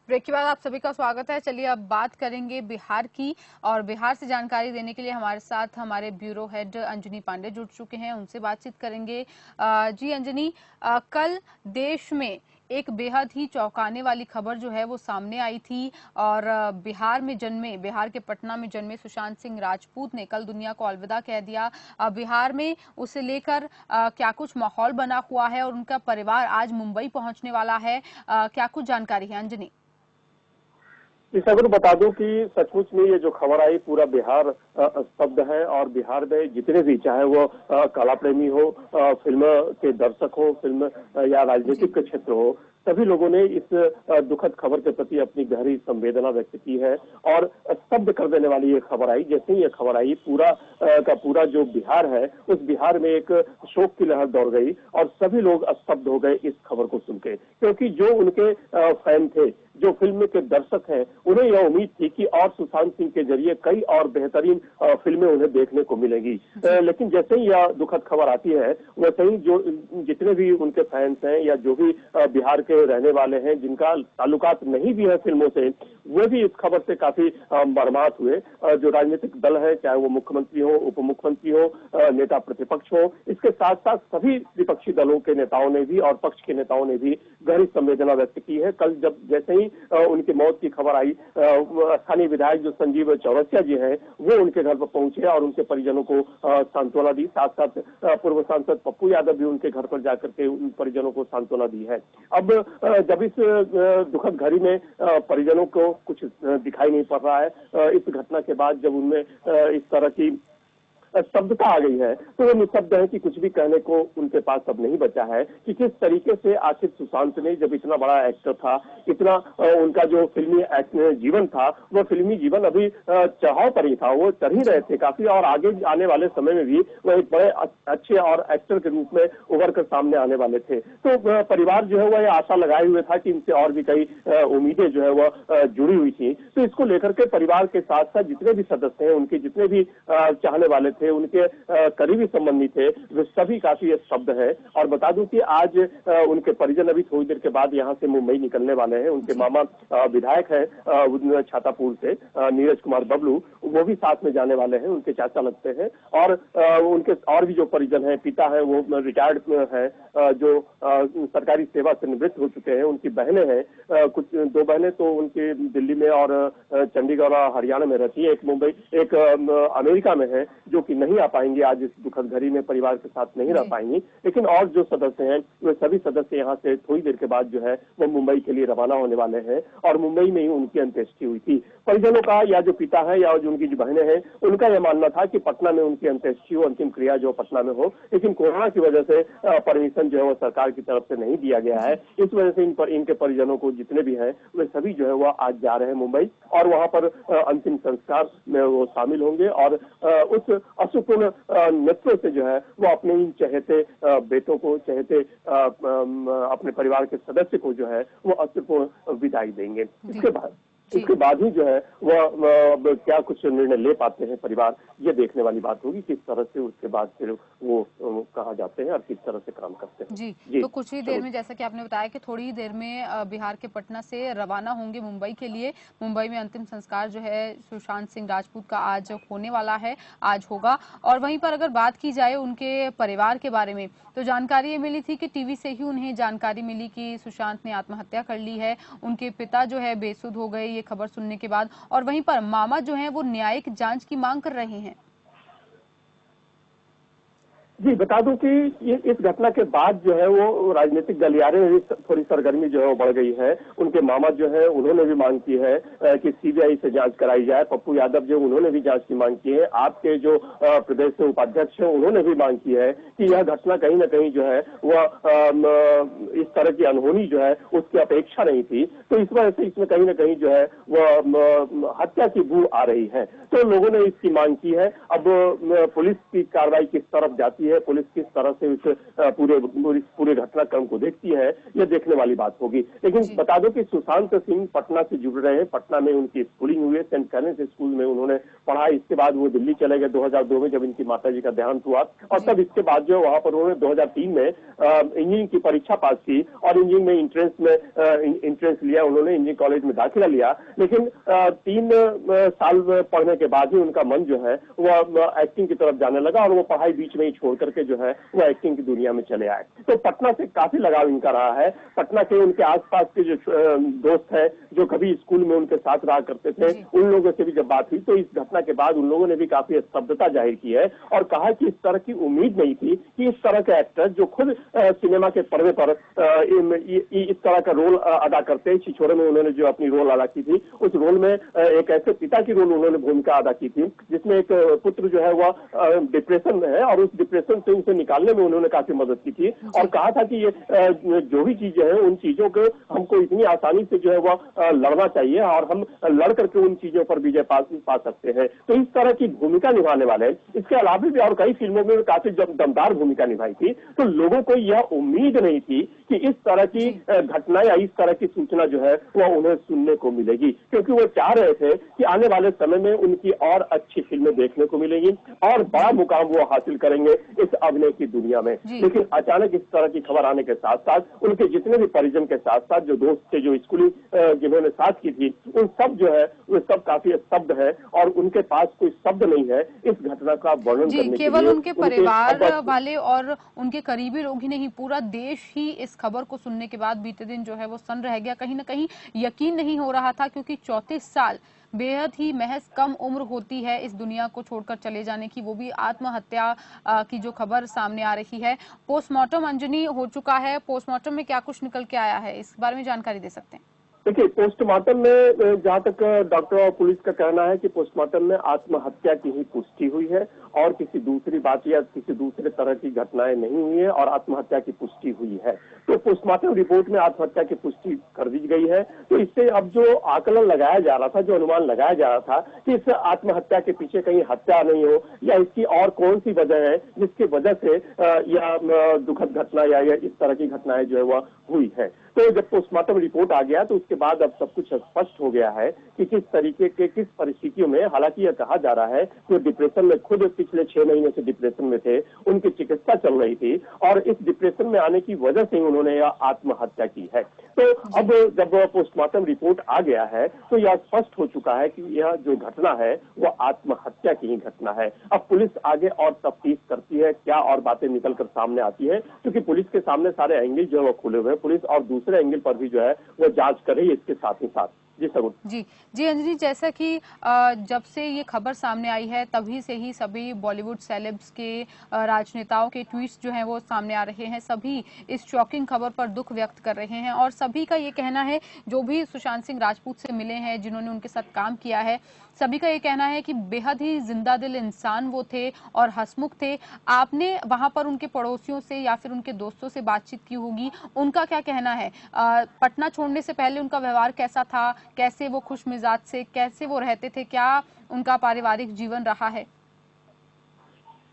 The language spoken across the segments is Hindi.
ब्रेक के बाद आप सभी का स्वागत है। चलिए अब बात करेंगे बिहार की, और बिहार से जानकारी देने के लिए हमारे साथ हमारे ब्यूरो हेड अंजनी पांडे जुड़ चुके हैं, उनसे बातचीत करेंगे। जी अंजनी, कल देश में एक बेहद ही चौंकाने वाली खबर जो है वो सामने आई थी, और बिहार के पटना में जन्मे सुशांत सिंह राजपूत ने कल दुनिया को अलविदा कह दिया। बिहार में उसे लेकर क्या कुछ माहौल बना हुआ है, और उनका परिवार आज मुंबई पहुंचने वाला है, क्या कुछ जानकारी है अंजनी? इस अगर बता दूं कि सचमुच में ये जो खबर आई, पूरा बिहार स्तब्ध है। और बिहार में जितने भी, चाहे वो कला प्रेमी हो, फिल्म के दर्शक हो, फिल्म या राजनीतिक क्षेत्र हो, सभी लोगों ने इस दुखद खबर के प्रति अपनी गहरी संवेदना व्यक्त की है। और स्तब्ध कर देने वाली ये खबर आई। जैसे ही ये खबर आई, पूरा का पूरा जो बिहार है, उस बिहार में एक शोक की लहर दौड़ गई और सभी लोग स्तब्ध हो गए इस खबर को सुन के। क्योंकि जो उनके फैन थे, जो फिल्म के दर्शक हैं, उन्हें यह उम्मीद थी कि और सुशांत सिंह के जरिए कई और बेहतरीन फिल्में उन्हें देखने को मिलेंगी। लेकिन जैसे ही यह दुखद खबर आती है, वैसे ही जो जितने भी उनके फैंस हैं या जो भी बिहार के रहने वाले हैं, जिनका ताल्लुकात नहीं भी है फिल्मों से, वे भी इस खबर से काफी मर्माहत हुए। जो राजनीतिक दल है, चाहे वो मुख्यमंत्री हो, उप मुख्यमंत्री हो, नेता प्रतिपक्ष हो, इसके साथ साथ सभी विपक्षी दलों के नेताओं ने भी और पक्ष के नेताओं ने भी गहरी संवेदना व्यक्त की है। कल जब जैसे ही उनकी मौत की खबर आई, स्थानीय विधायक जो संजीव चौरसिया जी हैं, वो उनके घर पर पहुंचे और उनके परिजनों को सांत्वना दी। साथ साथ पूर्व सांसद पप्पू यादव भी उनके घर पर जाकर के उन परिजनों को सांत्वना दी है। अब जब इस दुखद घड़ी में परिजनों को कुछ दिखाई नहीं पड़ रहा है, इस घटना के बाद जब उनमें इस तरह की स्तब्धता आ गई है, तो वो निस्तब्ध है कि कुछ भी कहने को उनके पास अब नहीं बचा है कि किस तरीके से आखिर सुशांत ने, जब इतना बड़ा एक्टर था, इतना उनका जो फिल्मी जीवन था, वो फिल्मी जीवन अभी चढ़ाव पर ही था, वो चढ़ ही रहे थे काफी, और आगे आने वाले समय में भी वो एक बड़े अच्छे और एक्टर के रूप में उभर कर सामने आने वाले थे। तो परिवार जो है वह आशा लगाए हुए था कि इनसे और भी कई उम्मीदें जो है वह जुड़ी हुई थी। तो इसको लेकर के परिवार के साथ साथ जितने भी सदस्य हैं, उनके जितने भी चाहने वाले थे, उनके करीबी संबंधी थे, वे सभी काफी स्तब्ध है। और बता दूं कि आज उनके परिजन अभी थोड़ी देर के बाद यहाँ से मुंबई निकलने वाले हैं। उनके मामा विधायक हैं छातापुर से, नीरज कुमार बबलू, वो भी साथ में जाने वाले हैं, उनके चाचा लगते हैं। और उनके और भी जो परिजन हैं, पिता है वो रिटायर्ड है, जो सरकारी सेवा से निवृत्त हो चुके हैं। उनकी बहनें हैं, कुछ दो बहनें तो उनकी दिल्ली में और चंडीगढ़ और हरियाणा में रहती है, एक मुंबई, एक अमेरिका में है, जो कि नहीं आ पाएंगे आज इस दुखद घड़ी में, परिवार के साथ नहीं रह पाएंगी। लेकिन और जो सदस्य हैं, वे सभी सदस्य यहाँ से थोड़ी देर के बाद जो है वो मुंबई के लिए रवाना होने वाले हैं, और मुंबई में ही उनकी अंत्येष्टि हुई थी। परिजनों का, या जो पिता है या जो उनकी जो बहनें हैं, उनका यह मानना था कि पटना में उनकी अंत्येष्टि हो, अंतिम क्रिया जो पटना में हो, लेकिन कोरोना की वजह से परमिशन जो है वो सरकार की तरफ से नहीं दिया गया है। इस वजह से इनके परिजनों को जितने भी हैं, वे सभी जो है वह आज जा रहे हैं मुंबई, और वहां पर अंतिम संस्कार में वो शामिल होंगे। और उस अश्रुपूर्ण नेत्रों से जो है वो अपने इन चहेते बेटों को, चहेते अपने परिवार के सदस्य को जो है वो अश्रुपूर्ण विदाई देंगे। इसके बाद ही जो है वह क्या कुछ निर्णय ले पाते हैं परिवार, ये देखने वाली बात होगी। किस तरह से उसके बाद फिर वो कहाँ जाते हैं और किस तरह से काम करते हैं। जी, तो कुछ ही देर में, जैसा कि आपने बताया कि थोड़ी ही देर में बिहार के पटना से रवाना होंगे मुंबई के लिए। मुंबई में अंतिम संस्कार जो है सुशांत सिंह राजपूत का आज होने वाला है, आज होगा। और वहीं पर अगर बात की जाए उनके परिवार के बारे में, तो जानकारी ये मिली थी कि टीवी से ही उन्हें जानकारी मिली कि सुशांत ने आत्महत्या कर ली है। उनके पिता जो है बेसुध हो गए ये खबर सुनने के बाद, और वहीं पर मामा जो है वो न्यायिक जांच की मांग कर रहे हैं। जी, बता दूं कि इस घटना के बाद जो है वो राजनीतिक गलियारे में भी थोड़ी सरगर्मी जो है वो बढ़ गई है। उनके मामा जो है उन्होंने भी मांग की है कि सीबीआई से जांच कराई जाए। पप्पू यादव जो, उन्होंने भी जांच की मांग की है। आपके जो प्रदेश के उपाध्यक्ष हैं, उन्होंने भी मांग की है कि यह घटना कहीं ना कहीं जो है वह इस तरह की अनहोनी जो है उसकी अपेक्षा नहीं थी। तो इस वजह से इसमें कहीं ना कहीं जो है वह हत्या की बू आ रही है। तो लोगों ने इसकी मांग की है। अब पुलिस की कार्रवाई किस तरफ जाती करती है, पुलिस किस तरह से इस पूरे घटनाक्रम को देखती है, यह देखने वाली बात होगी। लेकिन बता दो कि सुशांत सिंह पटना से जुड़ रहे हैं। पटना में उनकी स्कूलिंग हुई है, सेंट कैरेंस स्कूल में उन्होंने पढ़ा। इसके बाद वो दिल्ली चले गए 2002 में, जब इनकी माताजी का देहांत हुआ, और तब इसके बाद जो वहां पर उन्होंने 2003 में इंजीनियरिंग की परीक्षा पास की और इंजीनियरिंग में इंट्रेंस लिया। उन्होंने इंजीनियरिंग कॉलेज में दाखिला लिया, लेकिन 3 साल पढ़ने के बाद ही उनका मन जो है वह एक्टिंग की तरफ जाने लगा और वो पढ़ाई बीच में ही छोड़ करके जो है वो एक्टिंग की दुनिया में चले आए। तो पटना से काफी लगाव इनका रहा है। पटना के उनके आसपास के जो दोस्त है, जो कभी स्कूल में उनके साथ रहा करते थे, उन लोगों से भी जब बात हुई तो इस घटना के बाद उन लोगों ने भी काफी स्तब्धता जाहिर की है और कहा कि इस तरह की उम्मीद नहीं थी कि इस तरह के एक्टर जो खुद सिनेमा के पर्दे पर इस तरह का रोल अदा करते हैं। छिछोरे में उन्होंने जो अपनी रोल अदा की थी, उस रोल में एक ऐसे पिता की रोल उन्होंने भूमिका अदा की थी जिसमें एक पुत्र जो है वह डिप्रेशन में है और उस डिप्रेशन से उसे निकालने में उन्होंने काफी मदद की थी और कहा था कि ये जो भी चीजें हैं उन चीजों को हमको इतनी आसानी से जो है वह लड़ना चाहिए और हम लड़ करके उन चीजों पर विजय पा सकते हैं। तो इस तरह की भूमिका निभाने वाले, इसके अलावा भी और कई फिल्मों में काफी दमदार भूमिका निभाई थी। तो लोगों को यह उम्मीद नहीं थी कि इस तरह की घटना या इस तरह की सूचना जो है वह उन्हें सुनने को मिलेगी, क्योंकि वो चाह रहे थे कि आने वाले समय में उनकी और अच्छी फिल्में देखने को मिलेगी और बड़ा मुकाम वो हासिल करेंगे इस अभिनय की दुनिया में। लेकिन अचानक इस तरह की खबर आने के साथ साथ उनके जितने भी परिजन के साथ साथ जो दोस्त थे, जो स्कूलिंग जिन्होंने साथ की थी, उन सब जो है वो सब काफी स्तब्ध है और उनके पास कोई शब्द नहीं है इस घटना का वर्णन करने के लिए। केवल उनके परिवार वाले और उनके करीबी लोग ही नहीं, पूरा देश ही इस खबर को सुनने के बाद बीते दिन जो है वो सन्न रह गया। कहीं ना कहीं यकीन नहीं हो रहा था, क्योंकि 34 साल बेहद ही महज कम उम्र होती है इस दुनिया को छोड़कर चले जाने की, वो भी आत्महत्या की जो खबर सामने आ रही है। पोस्टमार्टम अंजनी हो चुका है, पोस्टमार्टम में क्या कुछ निकल के आया है, इस बारे में जानकारी दे सकते हैं? देखिए, पोस्टमार्टम में जहां तक डॉक्टर और पुलिस का कहना है कि पोस्टमार्टम में आत्महत्या की ही पुष्टि हुई है और किसी दूसरी बात या किसी दूसरे तरह की घटनाएं नहीं हुई है और आत्महत्या की पुष्टि हुई है। तो पोस्टमार्टम रिपोर्ट में आत्महत्या की पुष्टि कर दी गई है। तो इससे अब जो आकलन लगाया जा रहा था, जो अनुमान लगाया जा रहा था कि इस आत्महत्या के पीछे कहीं हत्या नहीं हो या इसकी और कौन सी वजह है जिसकी वजह से यह दुखद घटना या इस तरह की घटनाएं जो है वह हुई है। तो जब पोस्टमार्टम रिपोर्ट आ गया तो उसके बाद अब सब कुछ स्पष्ट हो गया है कि किस तरीके के किस परिस्थितियों में, हालांकि यह कहा जा रहा है कि डिप्रेशन में खुद पिछले 6 महीने से डिप्रेशन में थे, उनकी चिकित्सा चल रही थी और इस डिप्रेशन में आने की वजह से उन्होंने यह आत्महत्या की है। तो अब जब पोस्टमार्टम रिपोर्ट आ गया है तो यह स्पष्ट हो चुका है कि यह जो घटना है वह आत्महत्या की ही घटना है। अब पुलिस आगे और तफ्तीश करती है, क्या और बातें निकलकर सामने आती है, क्योंकि पुलिस के सामने सारे एंगल जो है वो खुले हुए हैं। पुलिस और दूसरे एंगल पर भी जो है वो जांच कर रही है इसके साथ ही साथ। जी सगुन। जी अंजनी, जैसा कि जब से ये खबर सामने आई है तभी से ही सभी बॉलीवुड सेलेब्स के राजनेताओं के ट्वीट्स जो हैं वो सामने आ रहे हैं। सभी इस शॉकिंग खबर पर दुख व्यक्त कर रहे हैं और सभी का ये कहना है, जो भी सुशांत सिंह राजपूत से मिले हैं, जिन्होंने उनके साथ काम किया है, सभी का ये कहना है कि बेहद ही जिंदा दिल इंसान वो थे और हंसमुख थे। आपने वहां पर उनके पड़ोसियों से या फिर उनके दोस्तों से बातचीत की होगी, उनका क्या कहना है? पटना छोड़ने से पहले उनका व्यवहार कैसा था, कैसे वो खुश मिजाज से, कैसे वो रहते थे, क्या उनका पारिवारिक जीवन रहा है?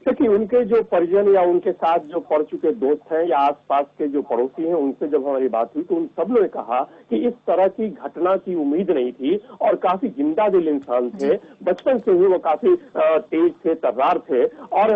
क्योंकि उनके जो परिजन या उनके साथ जो पढ़ चुके दोस्त हैं या आसपास के जो पड़ोसी हैं, उनसे जब हमारी बात हुई तो उन सब ने कहा कि इस तरह की घटना की उम्मीद नहीं थी और काफी जिंदा दिल इंसान थे। बचपन से ही वो काफी तेज थे, तर्रार थे और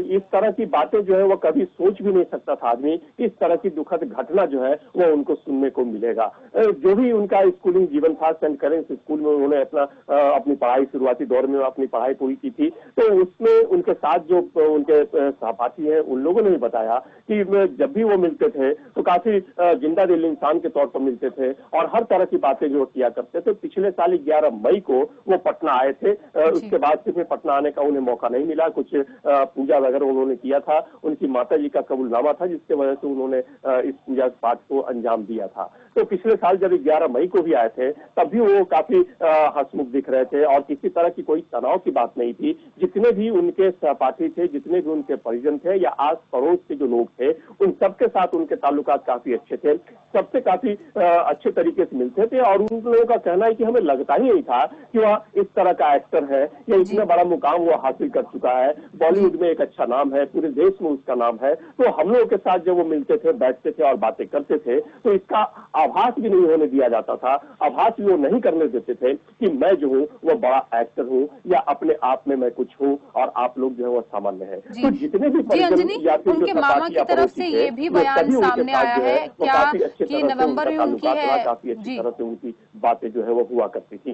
इस तरह की बातें जो है वो कभी सोच भी नहीं सकता था आदमी, इस तरह की दुखद घटना जो है वो उनको सुनने को मिलेगा। जो भी उनका स्कूलिंग जीवन था, सेंट कैरेंस स्कूल में उन्होंने अपनी पढ़ाई शुरुआती दौर में अपनी पढ़ाई पूरी की थी। तो उसमें उनके साथ जो उनके सहपाठी हैं उन लोगों ने भी बताया कि जब भी वो मिलते थे तो काफी जिंदा दिल इंसान के तौर पर मिलते थे और हर तरह की बातें जो किया करते थे। पिछले साल 11 मई को वो पटना आए थे, उसके बाद से पटना आने का उन्हें मौका नहीं मिला। कुछ पूजा वगैरह उन्होंने किया था, उनकी माता जी का कबूलनामा था जिसके वजह से उन्होंने इस पूजा पाठ को अंजाम दिया था। तो पिछले साल जब 11 मई को भी आए थे तब भी वो काफी हंसमुख दिख रहे थे और किसी तरह की कोई तनाव की बात नहीं थी। जितने भी उनके सहपाठी थे, जितने भी उनके परिजन थे या आस पड़ोस के जो लोग थे, उन सबके साथ उनके ताल्लुकात काफी अच्छे थे, सबसे काफी अच्छे तरीके से मिलते थे और उन लोगों का कहना है कि हमें लगता ही नहीं था कि वह इस तरह का एक्टर है या इतना बड़ा मुकाम वो हासिल कर चुका है। बॉलीवुड में एक अच्छा नाम है, पूरे देश में उसका नाम है। तो हम लोगों के साथ जब वो मिलते थे, बैठते थे और बातें करते थे तो इसका आभास भी नहीं होने दिया जाता था, आभास भी वो नहीं करने देते थे कि मैं जो हूँ वो बड़ा एक्टर हूँ या अपने आप में मैं कुछ हूँ और आप लोग जो है वो सामान्य है। तो जितने भी परिजन या फिर उनके मामा की तरफ से ये भी बयान सामने आया है क्या कि नवंबर में उनकी है काफी अच्छी तरह से उनकी बातें जो है वो हुआ करती थी।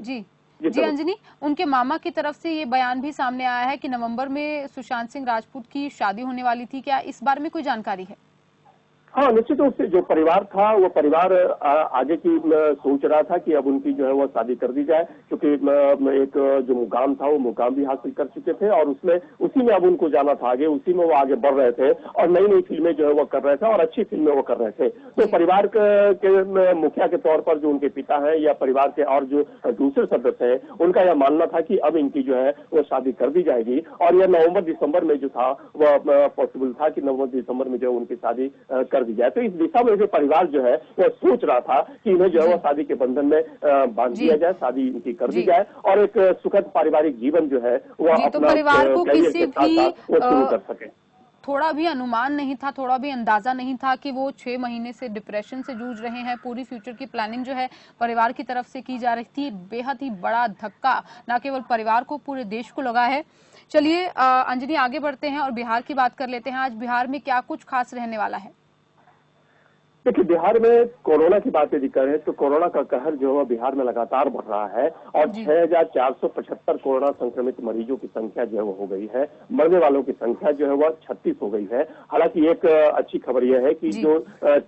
जी अंजनी, उनके मामा की तरफ से ये बयान भी सामने आया है कि नवंबर में सुशांत सिंह राजपूत की शादी होने वाली थी। क्या इस बारे में कोई जानकारी है? हाँ, निश्चित रूप से जो परिवार था वो परिवार आगे की सोच रहा था कि अब उनकी जो है वो शादी कर दी जाए, क्योंकि एक जो मुकाम था वो मुकाम भी हासिल कर चुके थे और उसमें उसी में अब उनको जाना था आगे, उसी में वो आगे बढ़ रहे थे और नई नई फिल्में जो है वो कर रहे थे और अच्छी फिल्में वो कर रहे थे। तो परिवार के मुखिया के तौर पर जो उनके पिता हैं या परिवार के और जो दूसरे सदस्य हैं उनका यह मानना था कि अब इनकी जो है वो शादी कर दी जाएगी और यह नवंबर दिसंबर में जो था वह पॉसिबल था कि नवंबर दिसंबर में जो उनकी शादी कर दी जाए। तो इस दिशा में जो परिवार जो है वह सोच रहा था कि इन्हें जो है वो शादी के बंधन में बांध दिया जाए, शादी इनकी कर दी जाए और एक सुखद पारिवारिक जीवन जो है वह अपना परिवार को किसी भी शुरू कर सके। थोड़ा भी अनुमान नहीं था, थोड़ा भी अंदाजा नहीं था कि वो 6 महीने से डिप्रेशन से जूझ रहे हैं। पूरी फ्यूचर की प्लानिंग जो है परिवार की तरफ से की जा रही थी। बेहद ही बड़ा धक्का न केवल परिवार को, पूरे देश को लगा है। चलिए अंजनी, आगे बढ़ते हैं और बिहार की बात कर लेते हैं। आज बिहार में क्या कुछ खास रहने वाला है? देखिए, बिहार में कोरोना की बात यदि करें तो कोरोना का कहर जो है बिहार में लगातार बढ़ रहा है और 6,475 कोरोना संक्रमित मरीजों की संख्या जो है वो हो गई है। मरने वालों की संख्या जो है वह 36 हो गई है। हालांकि एक अच्छी खबर यह है कि जो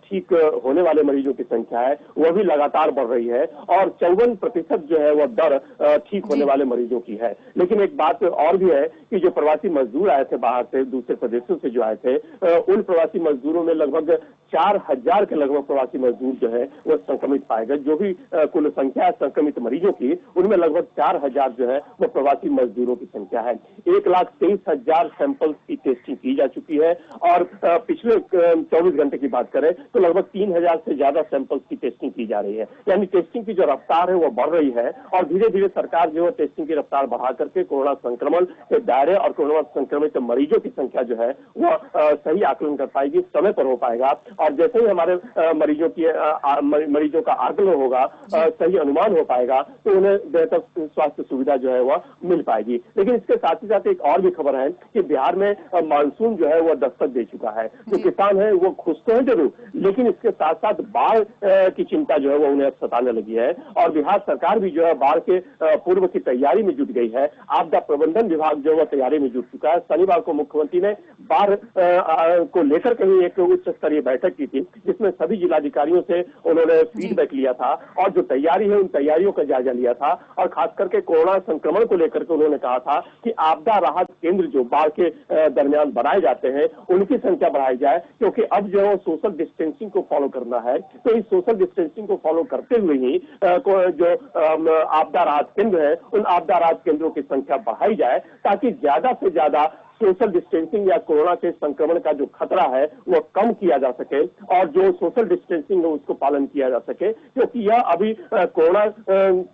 ठीक होने वाले मरीजों की संख्या है वह भी लगातार बढ़ रही है और 54% जो है वह दर ठीक होने वाले मरीजों की है। लेकिन एक बात और भी है कि जो प्रवासी मजदूर आए थे बाहर से, दूसरे प्रदेशों से जो आए थे, उन प्रवासी मजदूरों में लगभग 4,000 के लगभग प्रवासी मजदूर जो है वो संक्रमित पाए गए। जो भी कुल संख्या है संक्रमित मरीजों की, उनमें लगभग 4,000 जो है वो प्रवासी मजदूरों की संख्या है। 1,23,000 सैंपल्स की टेस्टिंग की जा चुकी है और पिछले 24 घंटे की बात करें तो लगभग 3,000 से ज्यादा सैंपल्स की टेस्टिंग की जा रही है। यानी टेस्टिंग की जो रफ्तार है वो बढ़ रही है और धीरे धीरे सरकार जो है टेस्टिंग की रफ्तार बढ़ा करके कोरोना संक्रमण के दायरे और कोरोना संक्रमित मरीजों की संख्या जो है वह सही आकलन कर पाएगी, समय पर हो पाएगा और जैसे ही हमारे मरीजों का आकलन होगा, सही अनुमान हो पाएगा तो उन्हें बेहतर स्वास्थ्य सुविधा जो है वह मिल पाएगी। लेकिन इसके साथ ही साथ एक और भी खबर है कि बिहार में मानसून जो है वह दस्तक दे चुका है। जो किसान है वो खुश तो है जरूर, लेकिन इसके साथ साथ बाढ़ की चिंता जो है वो उन्हें सताने लगी है और बिहार सरकार भी जो है बाढ़ के पूर्व की तैयारी में जुट गई है। आपदा प्रबंधन विभाग जो है तैयारी में जुट चुका है। शनिवार को मुख्यमंत्री ने बाढ़ को लेकर कहीं एक उच्च स्तरीय बैठक की थी जिसमें सभी जिलाधिकारियों से उन्होंने फीडबैक लिया था और जो तैयारी है उन तैयारियों का जायजा लिया था और खास करके कोरोना संक्रमण को लेकर के उन्होंने कहा था कि आपदा राहत केंद्र जो बाढ़ के दरमियान बनाए जाते हैं उनकी संख्या बढ़ाई जाए, क्योंकि अब जो है सोशल डिस्टेंसिंग को फॉलो करना है। तो इस सोशल डिस्टेंसिंग को फॉलो करते हुए ही जो आपदा राहत केंद्र है उन आपदा राहत केंद्रों की संख्या बढ़ाई जाए ताकि ज्यादा से ज्यादा सोशल डिस्टेंसिंग या कोरोना के संक्रमण का जो खतरा है वो कम किया जा सके और जो सोशल डिस्टेंसिंग है उसको पालन किया जा सके, क्योंकि यह अभी कोरोना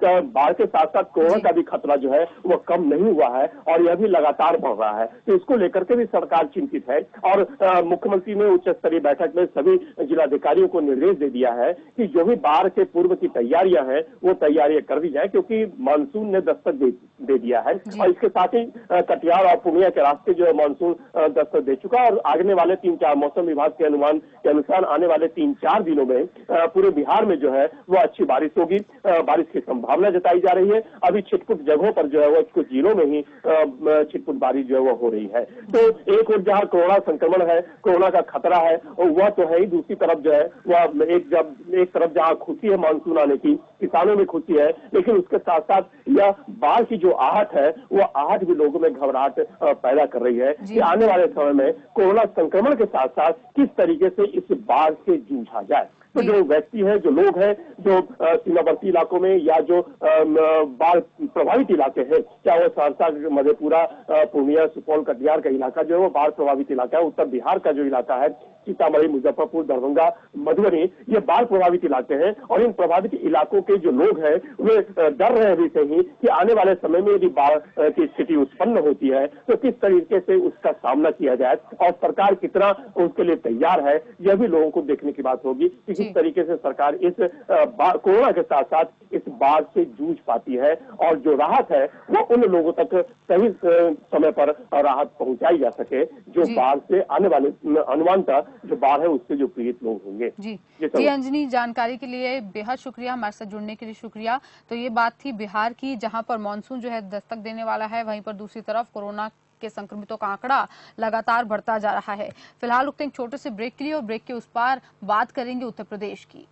का बाढ़ के साथ साथ कोरोना का भी खतरा जो है वो कम नहीं हुआ है और यह भी लगातार बढ़ रहा है। तो इसको लेकर के भी सरकार चिंतित है और मुख्यमंत्री ने उच्च स्तरीय बैठक में सभी जिलाधिकारियों को निर्देश दे दिया है कि जो भी बाढ़ के पूर्व की तैयारियां हैं वो तैयारियां कर दी जाए, क्योंकि मानसून ने दस्तक दे दिया है और इसके साथ ही कटिहार और पूर्णिया के रास्ते जो है मानसून दस्तक दे चुका और आगने वाले 3-4 मौसम विभाग के अनुमान के अनुसार आने वाले 3-4 दिनों में पूरे बिहार में जो है वो अच्छी बारिश होगी। बारिश की संभावना जताई जा रही है। अभी छिटपुट जगहों पर जो है वो कुछ जिलों में ही छिटपुट बारिश जो है वो हो रही है। तो एक और जहां कोरोना संक्रमण है, कोरोना का खतरा है वह तो है ही, दूसरी तरफ जो है वह एक तरफ जहां खुशी है मानसून आने की, किसानों में खुशी है, लेकिन उसके साथ साथ यह बाढ़ की जो आहट है वह आहट भी लोगों में घबराहट पैदा कर रही है कि आने वाले समय में कोरोना संक्रमण के साथ साथ किस तरीके से इस बाढ़ से जूझा जाए। तो जो व्यक्ति है, जो लोग हैं, जो सीमावर्ती इलाकों में या जो बाढ़ प्रभावित इलाके हैं, चाहे वो सहरसा, मधेपुरा, पूर्णिया, सुपौल, कटिहार का इलाका जो है वो बाढ़ प्रभावित इलाका है। उत्तर बिहार का जो इलाका है, सीतामढ़ी, मुजफ्फरपुर, दरभंगा, मधुबनी, ये बाढ़ प्रभावित इलाके हैं। और इन प्रभावित इलाकों के जो लोग हैं वे डर रहे हैं अभी से ही कि आने वाले समय में यदि बाढ़ की स्थिति उत्पन्न होती है तो किस तरीके से उसका सामना किया जाए और सरकार कितना उसके लिए तैयार है, यह भी लोगों को देखने की बात होगी कि किस तरीके से सरकार इस कोरोना के साथ साथ इस बाढ़ से जूझ पाती है और जो राहत है वो उन लोगों तक सही समय पर राहत पहुंचाई जा सके जो बाढ़ से आने वाले अनुमानतः जो बाढ़ है उससे जो पीड़ित लोग होंगे। जी अंजनी, जानकारी के लिए बेहद शुक्रिया, हमारे साथ जुड़ने के लिए शुक्रिया। तो ये बात थी बिहार की, जहां पर मानसून जो है दस्तक देने वाला है, वहीं पर दूसरी तरफ कोरोना के संक्रमितों का आंकड़ा लगातार बढ़ता जा रहा है। फिलहाल रुकते हैं एक छोटे से ब्रेक के लिए और ब्रेक के उस पार बात करेंगे उत्तर प्रदेश की।